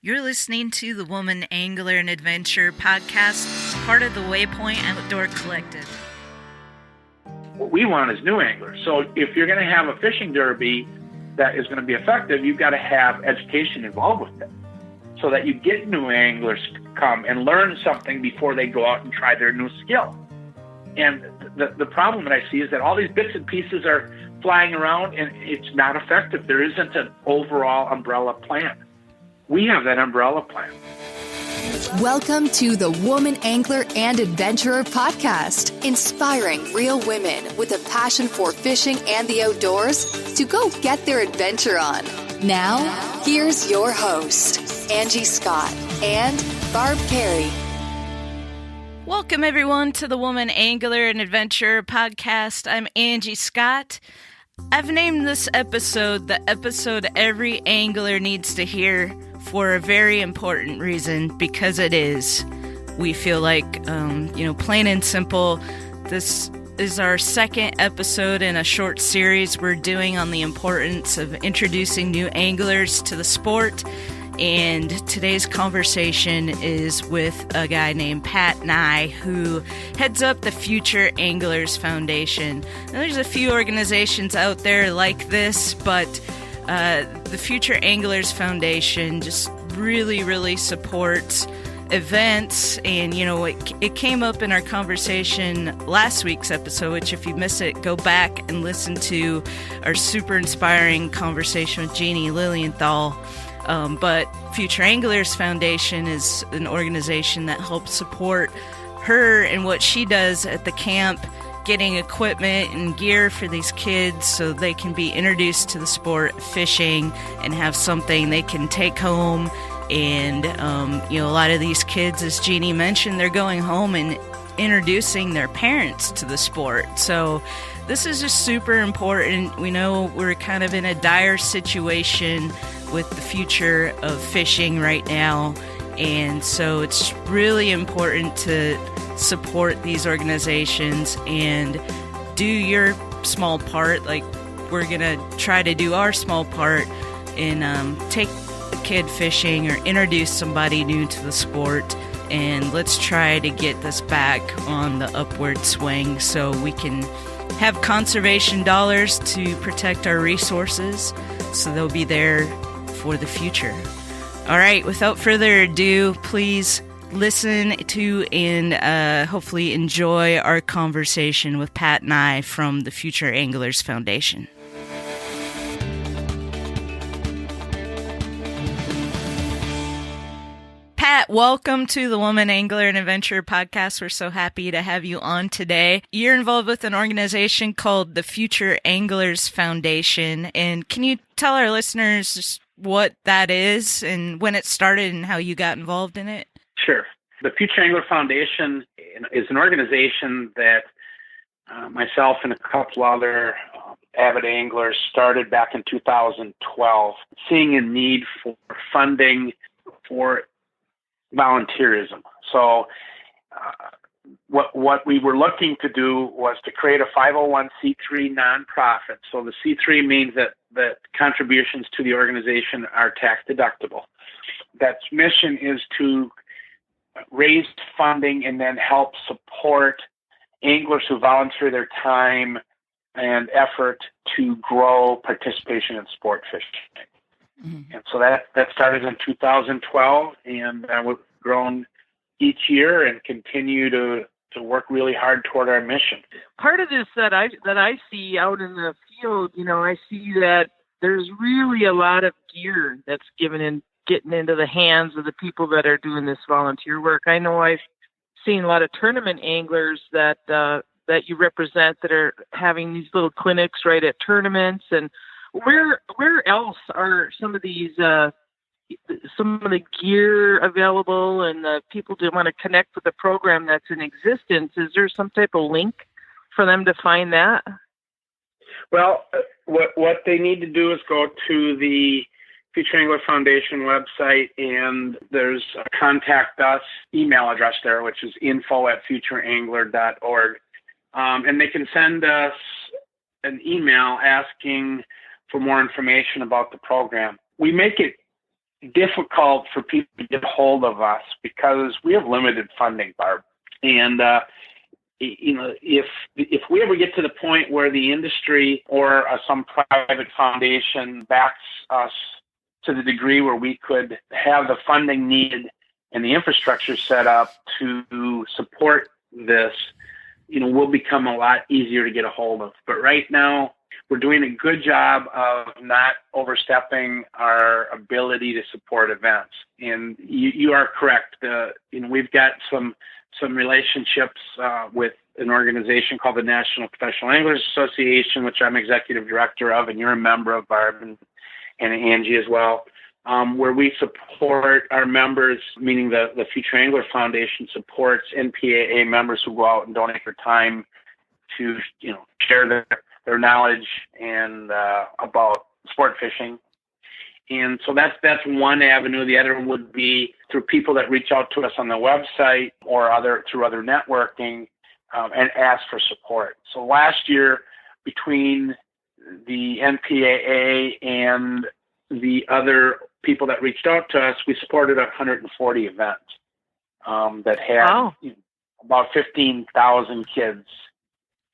You're listening to the Woman Angler and Adventure podcast, part of the Waypoint Outdoor Collective. What we want is new anglers. So if you're going to have a fishing derby that is going to be effective, you've got to have education involved with it so that you get new anglers to come and learn something before they go out and try their new skill. And the problem that I see is that all these bits and pieces are flying around and it's not effective. There isn't an overall umbrella plan. We have that umbrella plan. Welcome to the Woman Angler and Adventurer podcast, inspiring real women with a passion for fishing and the outdoors to go get their adventure on. Now, here's your host, Angie Scott and Barb Carey. Welcome, everyone, to the Woman Angler and Adventurer podcast. I'm Angie Scott. I've named this episode the episode every angler needs to hear for a very important reason, because it is. We feel like, plain and simple, this is our second episode in a short series we're doing on the importance of introducing new anglers to the sport. And today's conversation is with a guy named Pat Nye, who heads up the Future Anglers Foundation. Now, there's a few organizations out there like this, but the Future Anglers Foundation just really supports events. And, it came up in our conversation last week's episode, which if you miss it, go back and listen to our super inspiring conversation with Jeannie Lilienthal. But Future Anglers Foundation is an organization that helps support her and what she does at the camp, getting equipment and gear for these kids so they can be introduced to the sport of fishing and have something they can take home. And, a lot of these kids, as Jeannie mentioned, they're going home and introducing their parents to the sport. So this is just super important. We know we're kind of in a dire situation with the future of fishing right now. And so it's really important to support these organizations and do your small part. Like, we're going to try to do our small part and take a kid fishing or introduce somebody new to the sport. And let's try to get this back on the upward swing so we can have conservation dollars to protect our resources so they'll be there for the future. All right, without further ado, please listen to and hopefully enjoy our conversation with Pat Nye from the Future Anglers Foundation. Pat, welcome to the Woman Angler and Adventure podcast. We're so happy to have you on today. You're involved with an organization called the Future Anglers Foundation. And can you tell our listeners just what that is and when it started and how you got involved in it? Sure. The Future Angler Foundation is an organization that myself and a couple other avid anglers started back in 2012, seeing a need for funding for volunteerism. So what we were looking to do was to create a 501c3 nonprofit. So the C3 means that contributions to the organization are tax deductible. That mission is to raise funding and then help support anglers who volunteer their time and effort to grow participation in sport fishing. Mm-hmm. And so that started in 2012, and we've grown each year and continue to work really hard toward our mission. Part of this that I see out in the field, I see that there's really a lot of gear that's getting into the hands of the people that are doing this volunteer work. I know I've seen a lot of tournament anglers that you represent that are having these little clinics right at tournaments. And where else are some of these some of the gear available, and the people do want to connect with the program that's in existence? Is there some type of link for them to find that? Well, what they need to do is go to the Future Angler Foundation website, and there's a contact us email address there, which is info@futureangler.org. And they can send us an email asking for more information about the program. We make it difficult for people to get hold of us because we have limited funding, Barb. And if we ever get to the point where the industry or some private foundation backs us to the degree where we could have the funding needed and the infrastructure set up to support this, will become a lot easier to get a hold of. But right now, we're doing a good job of not overstepping our ability to support events. And you are correct. We've got some relationships with an organization called the National Professional Anglers Association, which I'm executive director of, and you're a member of, Barb, and Angie as well, where we support our members, meaning the Future Angler Foundation supports NPAA members who go out and donate their time to share their knowledge and about sport fishing. And so that's one avenue. The other would be through people that reach out to us on the website or through other networking and ask for support. So last year, between the NPAA and the other people that reached out to us, we supported 140 events that had about 15,000 kids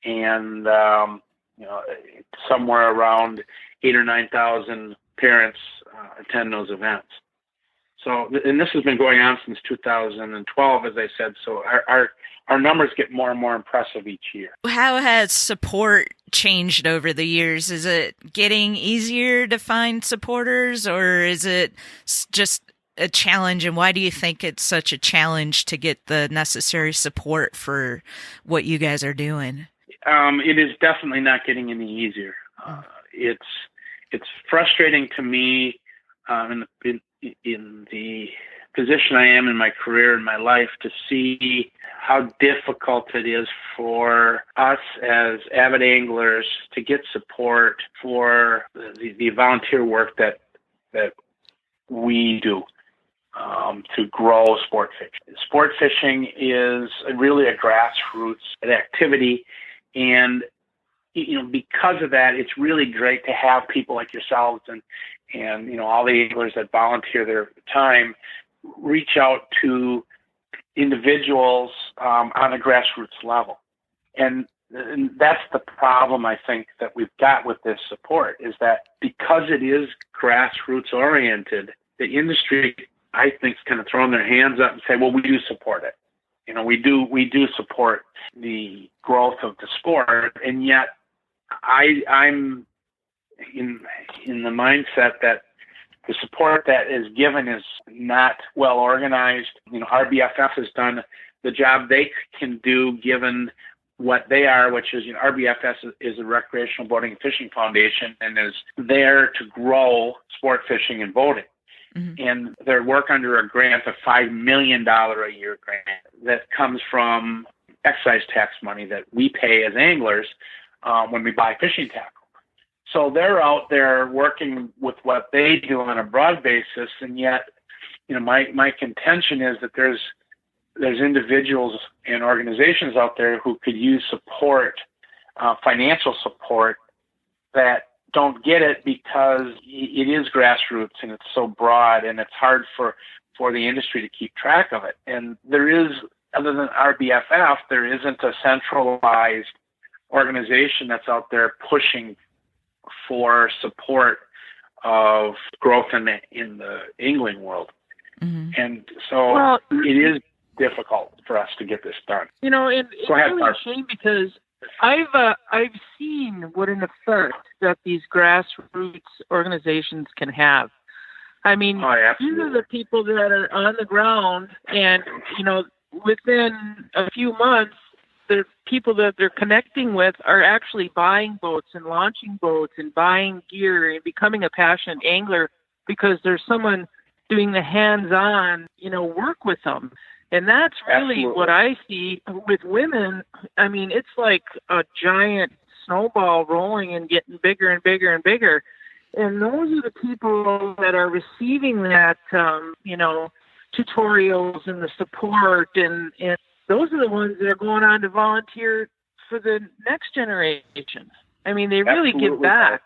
and somewhere around 8,000 or 9,000 parents attend those events. So, and this has been going on since 2012, as I said. So our numbers get more and more impressive each year. How has support changed over the years? Is it getting easier to find supporters, or is it just a challenge? And why do you think it's such a challenge to get the necessary support for what you guys are doing? It is definitely not getting any easier. It's frustrating to me in the position I am in my career and my life to see how difficult it is for us as avid anglers to get support for the volunteer work that we do to grow sport fishing. Sport fishing is really a grassroots activity, and because of that, it's really great to have people like yourselves and all the anglers that volunteer their time reach out to individuals on a grassroots level. And that's the problem, I think, that we've got with this support, is that because it is grassroots oriented, the industry, I think, is kind of throwing their hands up and say, well, we do support it. We do support the growth of the sport, and yet I'm in the mindset that the support that is given is not well organized. RBFF has done the job they can do given what they are, which is, RBFF is a recreational boating and fishing foundation and is there to grow sport fishing and boating. Mm-hmm. And their work under a grant, a $5 million a year grant that comes from excise tax money that we pay as anglers when we buy fishing tackle. So they're out there working with what they do on a broad basis, and yet, my contention is that there's individuals and organizations out there who could use support, financial support, that don't get it because it is grassroots and it's so broad and it's hard for the industry to keep track of it. And there is, other than RBFF, there isn't a centralized organization that's out there pushing for support of growth in the angling world. Mm-hmm. And so it is difficult for us to get this done. And it's really a shame because I've seen what an effect that these grassroots organizations can have. I mean, these are the people that are on the ground, and within a few months, the people that they're connecting with are actually buying boats and launching boats and buying gear and becoming a passionate angler because there's someone doing the hands-on, work with them. And that's really what I see with women. I mean, it's like a giant snowball rolling and getting bigger and bigger and bigger. And those are the people that are receiving that, tutorials and the support, and those are the ones that are going on to volunteer for the next generation. I mean, they really give back.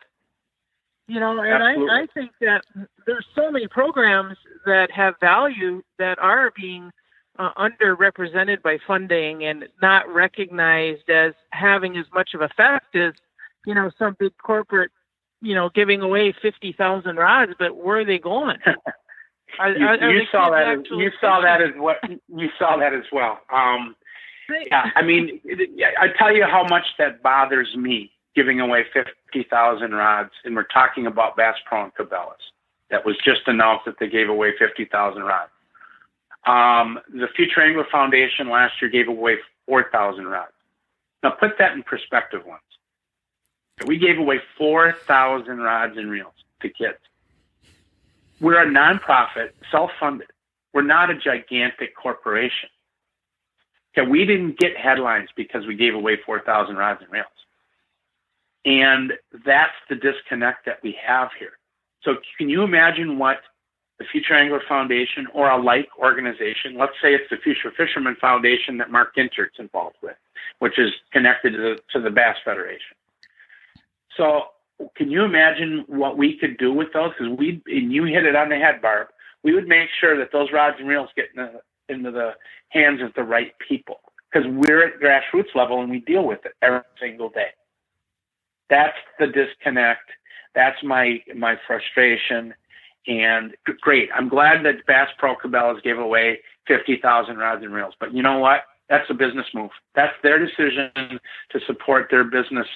You know, and I think that there's so many programs that have value that are being underrepresented by funding and not recognized as having as much of effect as, you know, some big corporate, you know, giving away 50,000 rods, but where are they going? You saw that as well. Yeah, I mean, I tell you how much that bothers me, giving away 50,000 rods, and we're talking about Bass Pro and Cabela's. That was just announced that they gave away 50,000 rods. The Future Angler Foundation last year gave away 4,000 rods. Now put that in perspective once. We gave away 4,000 rods and reels to kids. We're a nonprofit, self-funded. We're not a gigantic corporation. Okay, we didn't get headlines because we gave away 4,000 rods and reels. And that's the disconnect that we have here. So can you imagine what the Future Angler Foundation or a like organization, let's say it's the Future Fisherman Foundation that Mark Gintert's involved with, which is connected to the Bass Federation. So can you imagine what we could do with those? Because and you hit it on the head, Barb. We would make sure that those rods and reels get into the hands of the right people, because we're at grassroots level and we deal with it every single day. That's the disconnect. That's my frustration. And great. I'm glad that Bass Pro Cabela's gave away 50,000 rods and reels. But you know what? That's a business move. That's their decision to support their business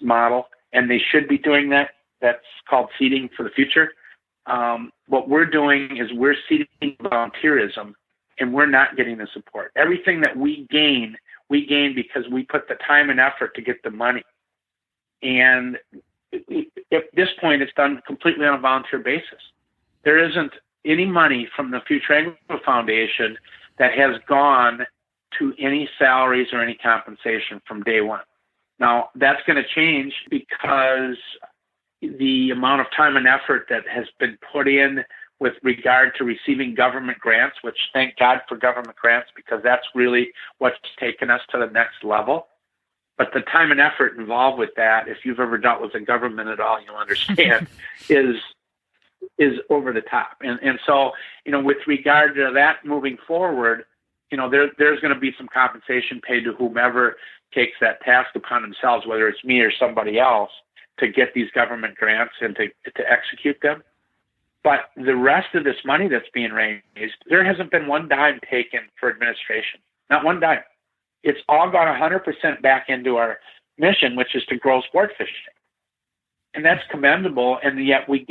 model, and they should be doing that. That's called seeding for the future. What we're doing is we're seeding volunteerism, and we're not getting the support. Everything that we gain because we put the time and effort to get the money. And at this point, it's done completely on a volunteer basis. There isn't any money from the Future Angler Foundation that has gone to any salaries or any compensation from day one. Now, that's going to change because the amount of time and effort that has been put in with regard to receiving government grants, which thank God for government grants, because that's really what's taken us to the next level. But the time and effort involved with that, if you've ever dealt with the government at all, you'll understand, is over the top. And so, you know, with regard to that moving forward, you know, there's going to be some compensation paid to whomever takes that task upon themselves, whether it's me or somebody else, to get these government grants and to execute them. But the rest of this money that's being raised, there hasn't been one dime taken for administration, not one dime. It's all gone 100% back into our mission, which is to grow sport fishing. And that's commendable, and yet we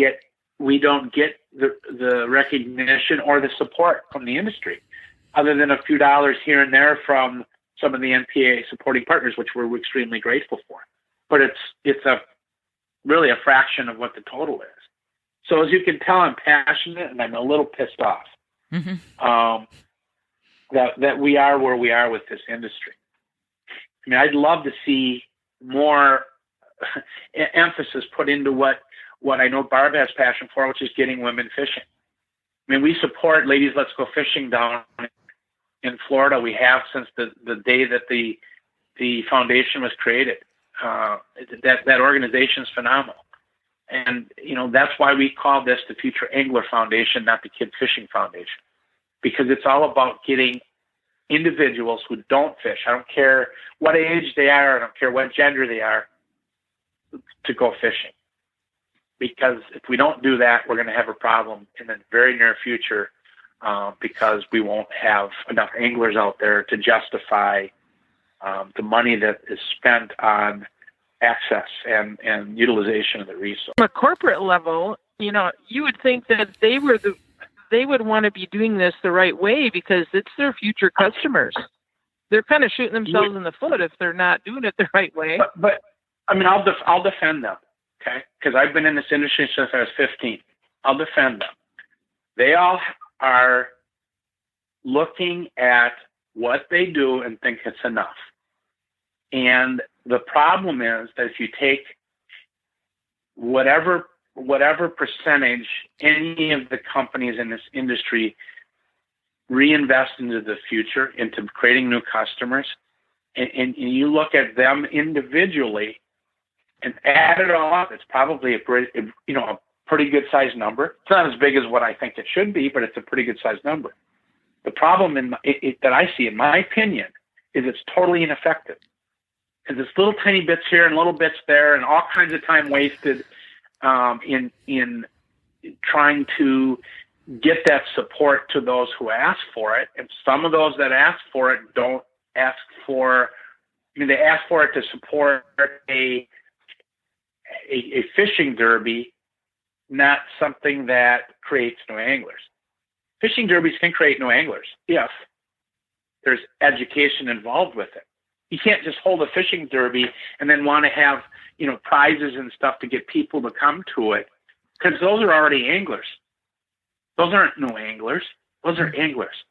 don't get the recognition or the support from the industry, other than a few dollars here and there from some of the NPA supporting partners, which we're extremely grateful for. But it's really a fraction of what the total is. So as you can tell, I'm passionate and I'm a little pissed off that we are where we are with this industry. I mean, I'd love to see more emphasis put into what I know Barb has passion for, which is getting women fishing. I mean, we support Ladies Let's Go Fishing down in Florida. We have since the day that the foundation was created. That organization is phenomenal. And, you know, that's why we call this the Future Angler Foundation, not the Kid Fishing Foundation, because it's all about getting individuals who don't fish, I don't care what age they are, I don't care what gender they are, to go fishing. Because if we don't do that, we're going to have a problem in the very near future, because we won't have enough anglers out there to justify the money that is spent on access and utilization of the resource. From a corporate level, you know, you would think that they would want to be doing this the right way because it's their future customers. They're kind of shooting themselves in the foot if they're not doing it the right way. But I mean, I'll defend them, okay? Because I've been in this industry since I was 15. I'll defend them. They all are looking at what they do and think it's enough. And the problem is that if you take whatever percentage any of the companies in this industry reinvest into the future, into creating new customers, and you look at them individually, and add it all up, it's probably a pretty good sized number. It's not as big as what I think it should be, but it's a pretty good sized number. The problem that I see, in my opinion, is it's totally ineffective. Because it's little tiny bits here and little bits there, and all kinds of time wasted in trying to get that support to those who ask for it. And some of those that ask for it don't ask for. They ask for it to support a fishing derby, not something that creates new anglers. Fishing derbies can create new anglers if there's education involved with it. You can't just hold a fishing derby and then want to have, prizes and stuff to get people to come to it, because those are already anglers. Those aren't new anglers. Those are anglers.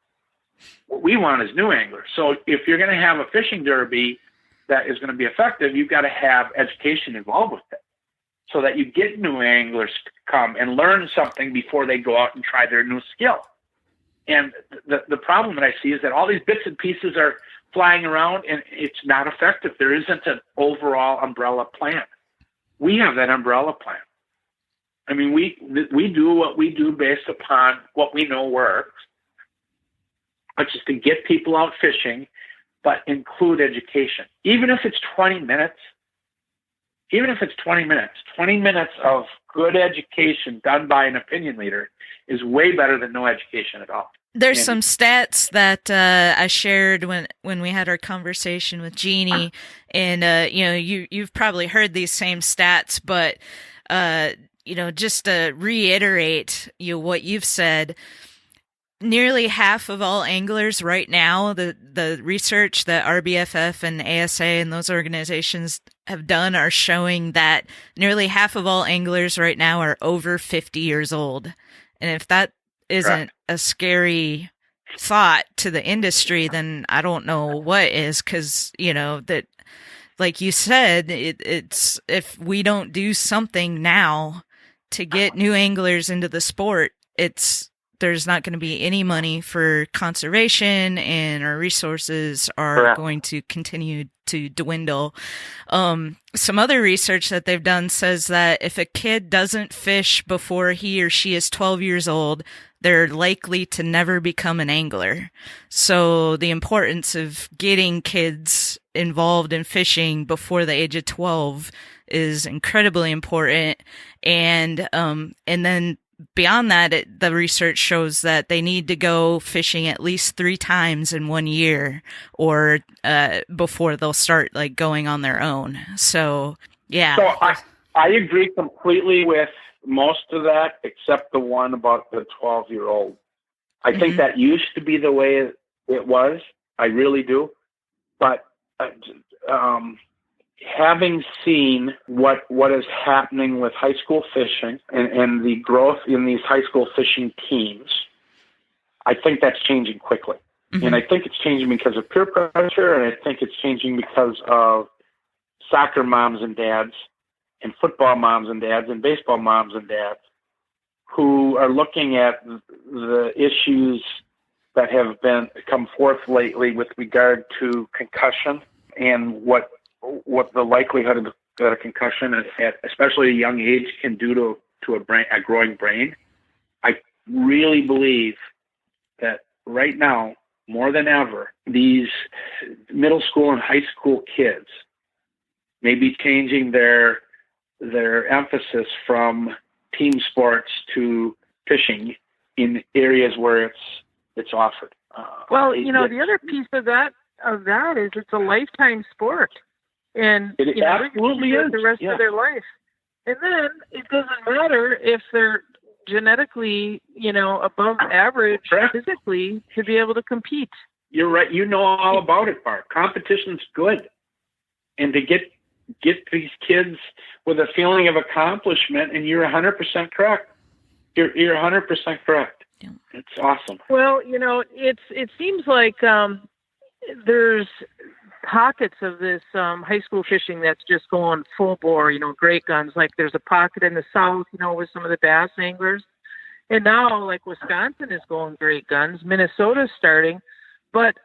What we want is new anglers. So if you're going to have a fishing derby that is going to be effective, you've got to have education involved with it so that you get new anglers to come and learn something before they go out and try their new skill. And the problem that I see is that all these bits and pieces are flying around, and it's not effective. There isn't an overall umbrella plan. We have that umbrella plan. I mean, we do what we do based upon what we know works, which is to get people out fishing, but include education. Even if it's 20 minutes, 20 minutes of good education done by an opinion leader is way better than no education at all. There's some stats that I shared when we had our conversation with Jeannie, and you've probably heard these same stats, but just to reiterate what you've said, nearly half of all anglers right now, the research that RBFF and ASA and those organizations have done are showing that nearly half of all anglers right now are over 50 years old. And if that isn't a scary thought to the industry, then I don't know what is, because, that, like you said, it's if we don't do something now to get new anglers into the sport, there's not going to be any money for conservation, and our resources are going to continue to dwindle. Some other research that they've done says that if a kid doesn't fish before he or she is 12 years old, they're likely to never become an angler. So the importance of getting kids involved in fishing before the age of 12 is incredibly important. And then beyond that, the research shows that they need to go fishing at least 3 times in 1 year, or before they'll start going on their own. So, yeah. So I agree completely with most of that, except the one about the 12-year-old. I think that used to be the way it was. I really do. But having seen what is happening with high school fishing and the growth in these high school fishing teams, I think that's changing quickly. Mm-hmm. And I think it's changing because of peer pressure, and I think it's changing because of soccer moms and dads and football moms and dads and baseball moms and dads who are looking at the issues that have come forth lately with regard to concussion and what the likelihood that a concussion at especially a young age can do to a growing brain. I really believe that right now, more than ever, these middle school and high school kids may be changing their emphasis from team sports to fishing in areas where it's offered. The other piece of that is it's a lifetime sport. And it absolutely is the rest of their life. And then it doesn't matter if they're genetically, above average physically to be able to compete. You're right. You know all about it, Bart. Competition's good. And to get these kids with a feeling of accomplishment, and you're 100% correct. You're 100% correct. Yeah. It's awesome. Well, it seems like there's pockets of this high school fishing that's just going full bore, great guns. Like there's a pocket in the south, with some of the bass anglers. And now Wisconsin is going great guns. Minnesota's starting. But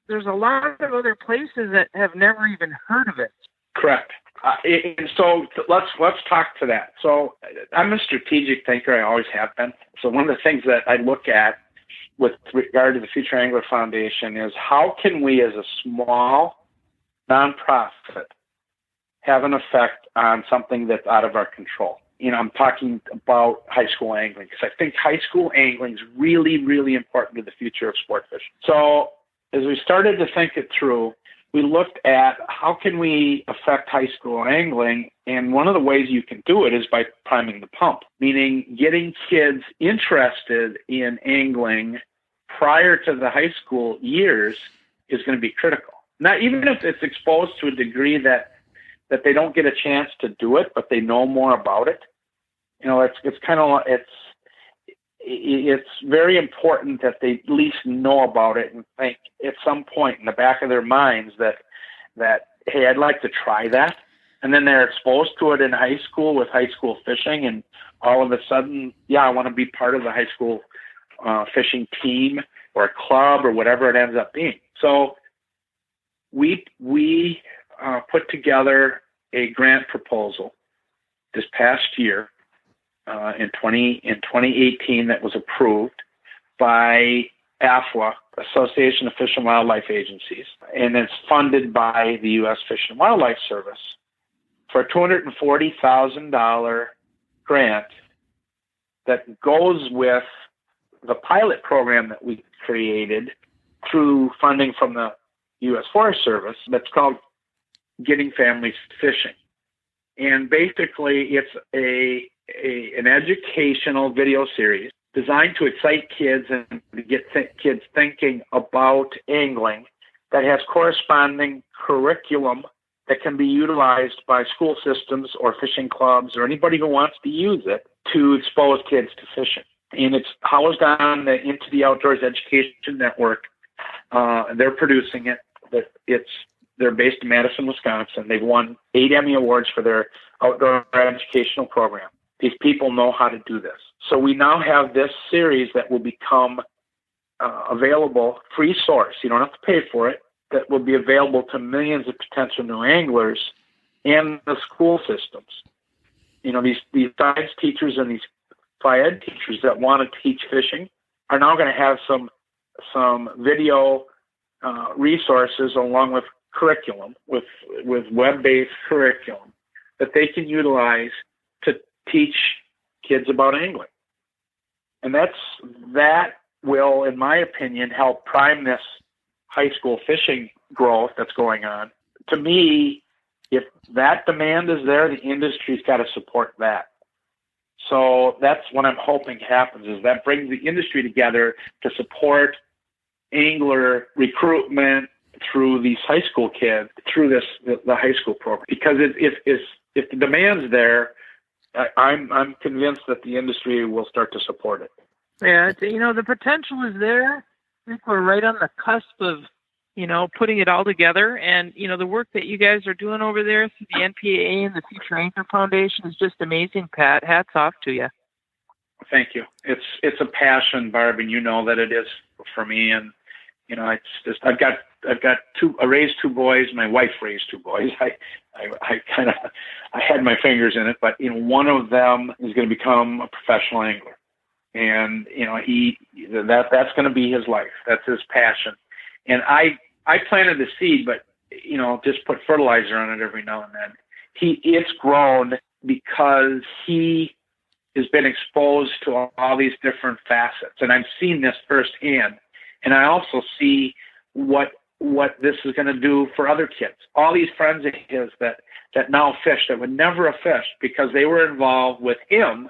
there's a lot of other places that have never even heard of it. Correct. And so let's talk to that. So I'm a strategic thinker. I always have been. So one of the things that I look at with regard to the Future Angler Foundation is how can we, as a small nonprofit, have an effect on something that's out of our control. I'm talking about high school angling, because I think high school angling is really, really important to the future of sport fishing. So as we started to think it through, we looked at how can we affect high school angling, and one of the ways you can do it is by priming the pump, meaning getting kids interested in angling prior to the high school years is going to be critical. Not even if it's exposed to a degree that they don't get a chance to do it, but they know more about it. It's very important that they at least know about it and think at some point in the back of their minds that hey, I'd like to try that. And then they're exposed to it in high school with high school fishing, and all of a sudden, I want to be part of the high school fishing team or a club or whatever it ends up being. So we put together a grant proposal this past year in 2018 that was approved by AFWA, Association of Fish and Wildlife Agencies, and it's funded by the U.S. Fish and Wildlife Service for a $240,000 grant that goes with the pilot program that we created through funding from the U.S. Forest Service that's called Getting Families Fishing. And basically it's an educational video series designed to excite kids and to get kids thinking about angling that has corresponding curriculum that can be utilized by school systems or fishing clubs or anybody who wants to use it to expose kids to fishing. And it's housed on the Into the Outdoors Education Network. They're producing it. They're based in Madison, Wisconsin. They've won 8 Emmy Awards for their outdoor educational program. These people know how to do this. So we now have this series that will become available, free source. You don't have to pay for it. That will be available to millions of potential new anglers and the school systems. These science teachers and these FIED teachers that want to teach fishing are now going to have some video resources along with curriculum, with web-based curriculum that they can utilize to teach kids about angling. And that will, in my opinion, help prime this high school fishing growth that's going on. To me, if that demand is there, the industry's got to support that. So that's what I'm hoping happens, is that brings the industry together to support angler recruitment through these high school kids, through the high school program. Because if the demand's there, I'm convinced that the industry will start to support it. Yeah, the potential is there. I think we're right on the cusp of, putting it all together. And, the work that you guys are doing over there through the NPAA and the Future Angler Foundation is just amazing, Pat. Hats off to you. Thank you. It's a passion, Barb, and you know that it is for me. And, it's just, I raised 2 boys. My wife raised 2 boys. I had my fingers in it, but, one of them is going to become a professional angler. And, that's going to be his life. That's his passion. And I planted the seed, but, just put fertilizer on it every now and then. It's grown because he has been exposed to all these different facets. And I've seen this firsthand. And I also see what this is going to do for other kids. All these friends of his that now fish that would never have fished because they were involved with him.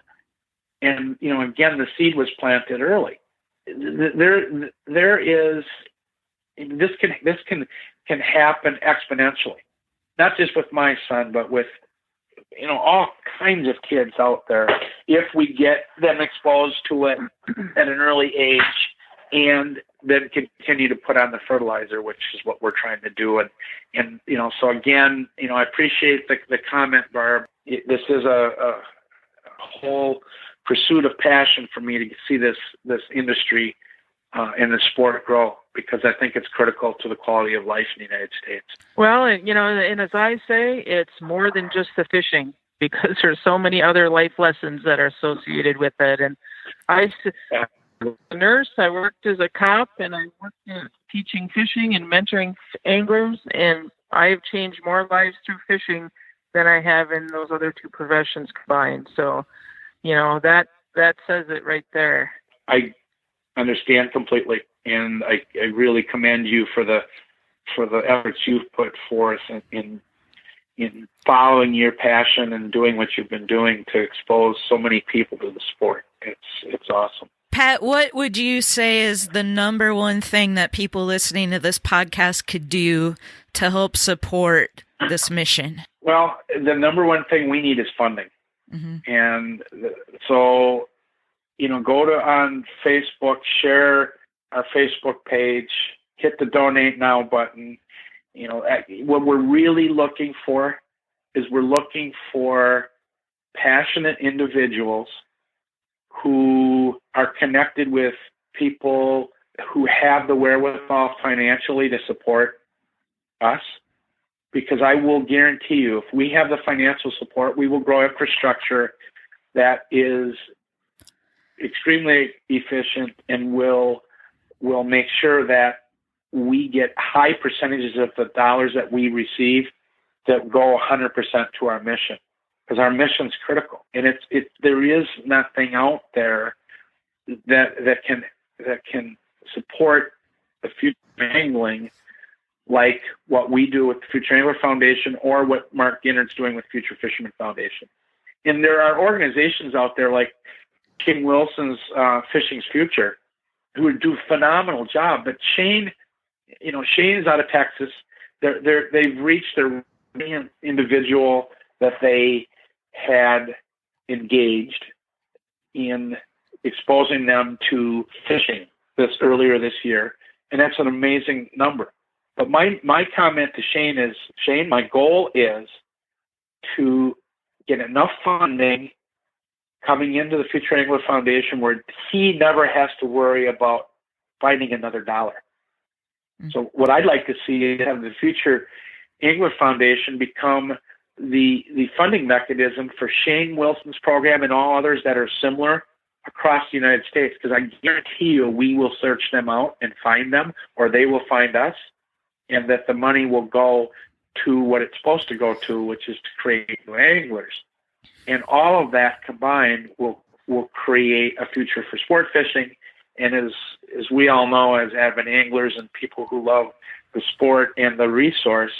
And, again, the seed was planted early. There is, this can happen exponentially, not just with my son, but with, all kinds of kids out there, if we get them exposed to it at an early age and then continue to put on the fertilizer, which is what we're trying to do. And so again, I appreciate the comment, Barb. This is a whole pursuit of passion for me to see this industry and the sport grow, because I think it's critical to the quality of life in the United States. Well, and as I say, it's more than just the fishing, because there's so many other life lessons that are associated with it. And I was a nurse, I worked as a cop, and I worked teaching fishing and mentoring anglers, and I've changed more lives through fishing than I have in those other two professions combined. So, that says it right there. I understand completely, and I really commend you for the efforts you've put forth in following your passion and doing what you've been doing to expose so many people to the sport. It's awesome. Pat, what would you say is the number one thing that people listening to this podcast could do to help support this mission? Well, the number one thing we need is funding. Mm-hmm. And so, go on Facebook, share our Facebook page, hit the donate now button. What we're really looking for is passionate individuals who are connected with people who have the wherewithal financially to support us. Because I will guarantee you, if we have the financial support, we will grow infrastructure that is extremely efficient and will make sure that we get high percentages of the dollars that we receive that go 100% to our mission, because our mission's critical. And there is nothing out there that can support the future of angling like what we do with the Future Angler Foundation, or what Mark Ginnert's doing with Future Fisherman Foundation. And there are organizations out there like King Wilson's Fishing's Future, who would do a phenomenal job. But Shane is out of Texas. They've reached their individual that they had engaged in exposing them to fishing earlier this year, and that's an amazing number. But my comment to Shane is, Shane, my goal is to get enough funding coming into the Future Angler Foundation where he never has to worry about finding another dollar. Mm-hmm. So what I'd like to see is have the Future Angler Foundation become the funding mechanism for Shane Wilson's program and all others that are similar across the United States, because I guarantee you we will search them out and find them, or they will find us, and that the money will go to what it's supposed to go to, which is to create new anglers. And all of that combined will create a future for sport fishing. And as we all know, as avid anglers and people who love the sport and the resource,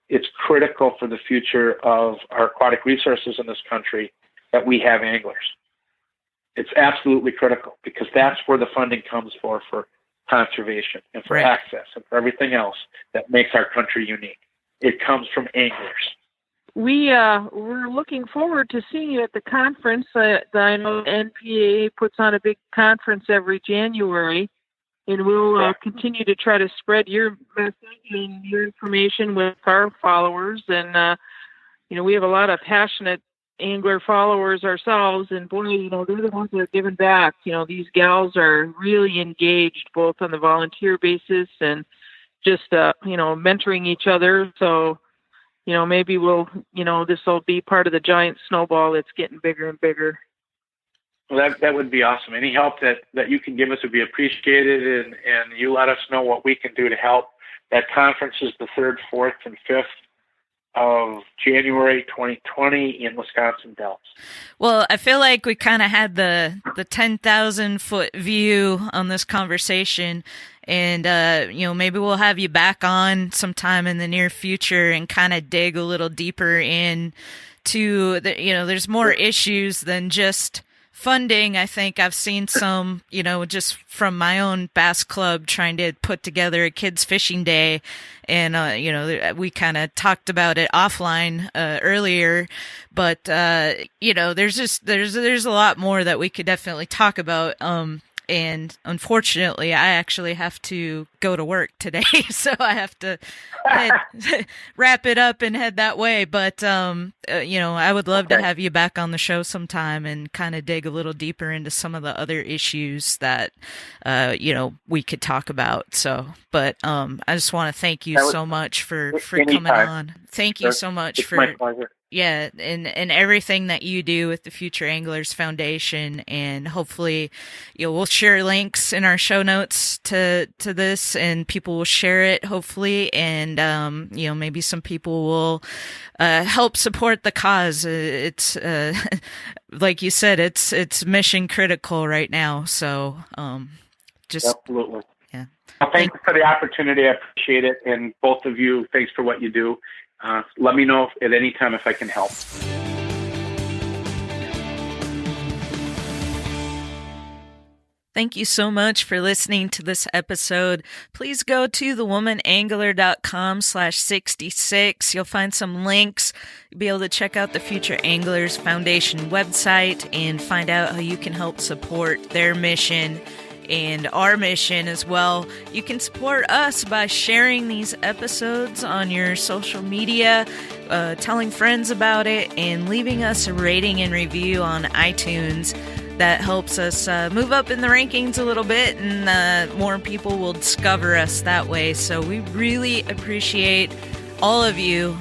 it's critical for the future of our aquatic resources in this country that we have anglers. It's absolutely critical, because that's where the funding comes for conservation and for access and for everything else that makes our country unique. It comes from anglers. We're looking forward to seeing you at the conference. I know NPAA puts on a big conference every January, and we'll continue to try to spread your message and your information with our followers. And we have a lot of passionate angler followers ourselves, and boy, they're the ones that are giving back. These gals are really engaged both on the volunteer basis and just mentoring each other. So maybe this will be part of the giant snowball that's getting bigger and bigger. Well, that would be awesome. Any help that you can give us would be appreciated, and you let us know what we can do to help. That conference is the 3rd, 4th, and 5th of January 2020 in Wisconsin Dells. Well, I feel like we kind of had the 10,000-foot view on this conversation, and maybe we'll have you back on sometime in the near future and kind of dig a little deeper into there's more issues than just funding. I think I've seen some, just from my own bass club trying to put together a kids fishing day. And, we kind of talked about it offline earlier, but, there's a lot more that we could definitely talk about. And unfortunately, I actually have to go to work today, so I have to wrap it up and head that way. But, I would love to have you back on the show sometime and kind of dig a little deeper into some of the other issues that, we could talk about. So, but I just want to thank you so much for coming on. Thank you so much for my pleasure. Yeah, and everything that you do with the Future Anglers Foundation, and hopefully, we'll share links in our show notes to this, and people will share it, hopefully, and maybe some people will help support the cause. It's like you said, it's mission critical right now. So absolutely, yeah. Well, thank you for the opportunity. I appreciate it, and both of you, thanks for what you do. Let me know at any time if I can help. Thank you so much for listening to this episode. Please go to thewomanangler.com/66. You'll find some links. You'll be able to check out the Future Anglers Foundation website and find out how you can help support their mission and our mission as well. You can support us by sharing these episodes on your social media, telling friends about it, and leaving us a rating and review on iTunes. That helps us move up in the rankings a little bit, and more people will discover us that way. So we really appreciate all of you